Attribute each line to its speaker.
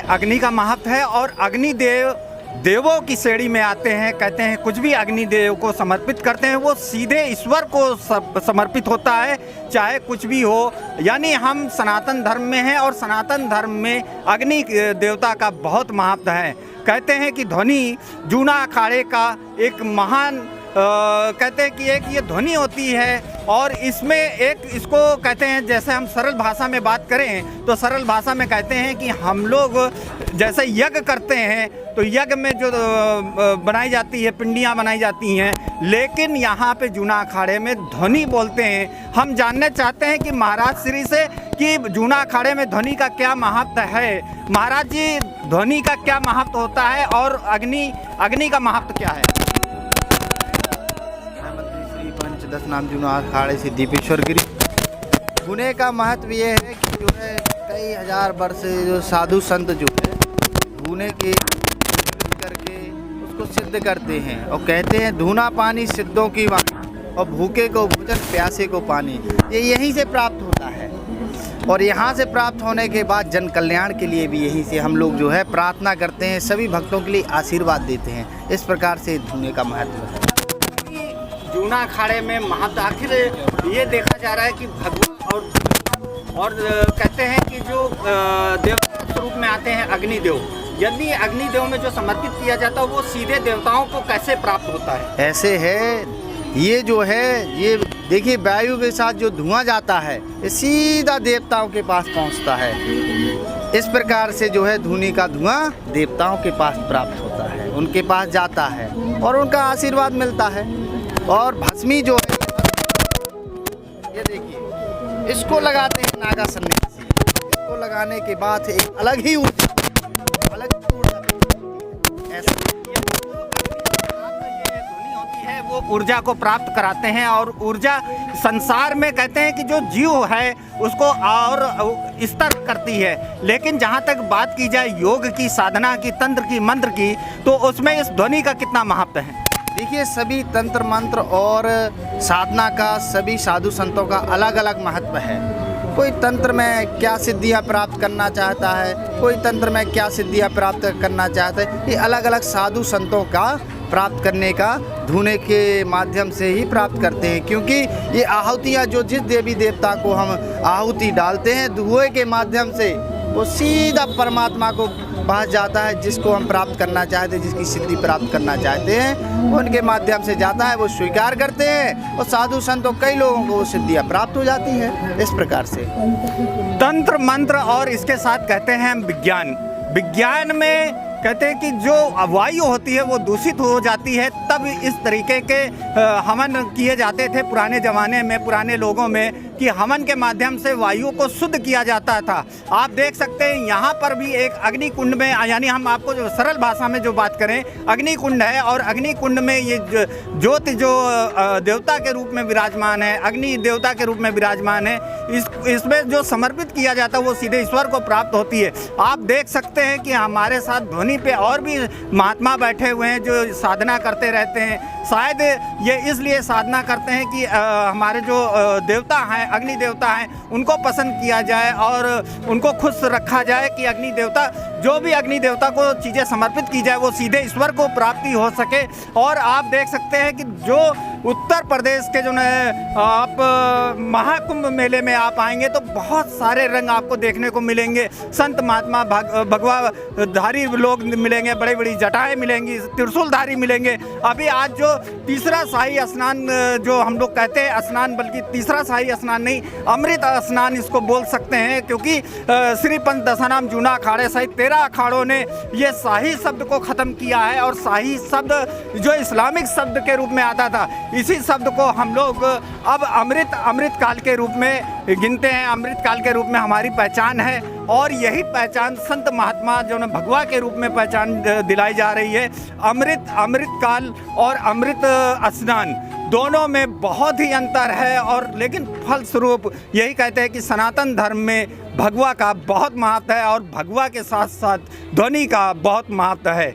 Speaker 1: अग्नि का महत्व है और अग्निदेव देवों की श्रेणी में आते हैं। कहते हैं कुछ भी अग्निदेव को समर्पित करते हैं वो सीधे ईश्वर को समर्पित होता है, चाहे कुछ भी हो। यानी हम सनातन धर्म में हैं और सनातन धर्म में अग्नि देवता का बहुत महत्व है। कहते हैं कि ध्वनि जूना अखाड़े का एक महान कहते हैं कि एक ये ध्वनि होती है और इसमें एक इसको कहते हैं, जैसे हम सरल भाषा में बात करें तो सरल भाषा में कहते हैं कि हम लोग जैसे यज्ञ करते हैं तो यज्ञ में जो बनाई जाती है, पिंडियाँ बनाई जाती हैं, लेकिन यहाँ पे जूना अखाड़े में ध्वनि बोलते हैं। हम जानना चाहते हैं कि महाराज श्री से कि जूना अखाड़े में ध्वनि का क्या महत्व है। महाराज जी, ध्वनि का क्या महत्व होता है और अग्नि का महत्व क्या है?
Speaker 2: दस नाम जूना अखाड़े से दीपेश्वर गिरी। गुने का महत्व ये है कि जो है कई हजार वर्ष जो साधु संत जो है गुने के करके उसको सिद्ध करते हैं और कहते हैं धूना पानी सिद्धों की वाणी और भूखे को भोजन प्यासे को पानी। ये यहीं से प्राप्त होता है और यहाँ से प्राप्त होने के बाद जन कल्याण के लिए भी यहीं से हम लोग जो है प्रार्थना करते हैं, सभी भक्तों के लिए आशीर्वाद देते हैं। इस प्रकार से धूने का महत्व है।
Speaker 1: जूना अखाड़े में महत्व आखिर ये देखा जा रहा है कि भगवान और कहते हैं कि जो देवता स्वरूप में आते हैं अग्निदेव, यदि अग्निदेव में जो समर्पित किया जाता है वो सीधे देवताओं को कैसे प्राप्त होता है?
Speaker 2: ऐसे है, ये जो है ये देखिए वायु के साथ जो धुआं जाता है ये सीधा देवताओं के पास पहुंचता है। इस प्रकार से जो है धुनी का धुआं देवताओं के पास प्राप्त होता है, उनके पास जाता है और उनका आशीर्वाद मिलता है। और भस्मी जो है ये देखिए इसको लगाते हैं नागा सन्यासी। इसको लगाने के बाद एक अलग ही ऊर्जा ऐसा ये ध्वनि होती है वो ऊर्जा को प्राप्त कराते हैं और ऊर्जा संसार में कहते हैं कि जो जीव है उसको और स्तर करती है। लेकिन जहाँ तक बात की जाए योग की, साधना की, तंत्र की, मंत्र की, तो उसमें इस ध्वनि का कितना महत्व है? देखिए सभी तंत्र मंत्र और साधना का सभी साधु संतों का अलग अलग महत्व है। कोई तंत्र में क्या सिद्धियां प्राप्त करना चाहता है, कोई तंत्र में क्या सिद्धियां प्राप्त करना चाहता है, ये अलग अलग साधु संतों का प्राप्त करने का धुने के माध्यम से ही प्राप्त करते हैं। क्योंकि ये आहुतियाँ जो जिस देवी देवता को हम आहुति डालते हैं धुएं के माध्यम से वो सीधा परमात्मा को पास जाता है। जिसको हम प्राप्त करना चाहते हैं, जिसकी सिद्धि प्राप्त करना चाहते हैं उनके माध्यम से जाता है, वो स्वीकार करते हैं और साधु संतों कई लोगों को वो सिद्धियाँ प्राप्त हो जाती हैं। इस प्रकार से
Speaker 1: तंत्र मंत्र और इसके साथ कहते हैं विज्ञान। विज्ञान में कहते हैं कि जो वायु होती है वो दूषित हो जाती है, तब इस तरीके के हवन किए जाते थे पुराने ज़माने में, पुराने लोगों में, कि हवन के माध्यम से वायु को शुद्ध किया जाता था। आप देख सकते हैं यहाँ पर भी एक अग्नि कुंड में, यानी हम आपको जो सरल भाषा में जो बात करें, अग्नि कुंड है और अग्नि कुंड में ये ज्योति जो देवता के रूप में विराजमान है, अग्नि देवता के रूप में विराजमान है, इसमें जो समर्पित किया जाता है वो सीधे ईश्वर को प्राप्त होती है। आप देख सकते हैं कि हमारे साथ ध्वनि पे और भी महात्मा बैठे हुए हैं जो साधना करते रहते हैं। शायद ये इसलिए साधना करते हैं कि हमारे जो देवता हैं, अग्नि देवता हैं, उनको पसंद किया जाए और उनको खुश रखा जाए कि अग्नि देवता, जो भी अग्नि देवता को चीज़ें समर्पित की जाए वो सीधे ईश्वर को प्राप्ति हो सके। और आप देख सकते हैं कि जो उत्तर प्रदेश के जो आप महाकुंभ मेले में आप आएंगे तो बहुत सारे रंग आपको देखने को मिलेंगे। संत महात्मा भगवाधारी लोग मिलेंगे, बड़ी बड़ी जटाएं मिलेंगी, त्रिशूलधारी मिलेंगे। अभी आज जो तीसरा शाही स्नान जो हम लोग कहते हैं स्नान, बल्कि तीसरा शाही स्नान नहीं, अमृत स्नान इसको बोल सकते हैं, क्योंकि श्री पंच दशानाम जूना अखाड़े सहित 13 अखाड़ों ने ये शाही शब्द को ख़त्म किया है। और शाही शब्द जो इस्लामिक शब्द के रूप में आता था, इसी शब्द को हम लोग अब अमृत काल के रूप में गिनते हैं। अमृत काल के रूप में हमारी पहचान है और यही पहचान संत महात्मा जो न भगवा के रूप में पहचान दिलाई जा रही है। अमृत काल और अमृत स्नान दोनों में बहुत ही अंतर है, और लेकिन फलस्वरूप यही कहते हैं कि सनातन धर्म में भगवा का बहुत महत्व है और भगवा के साथ साथ ध्वनि का बहुत महत्व है।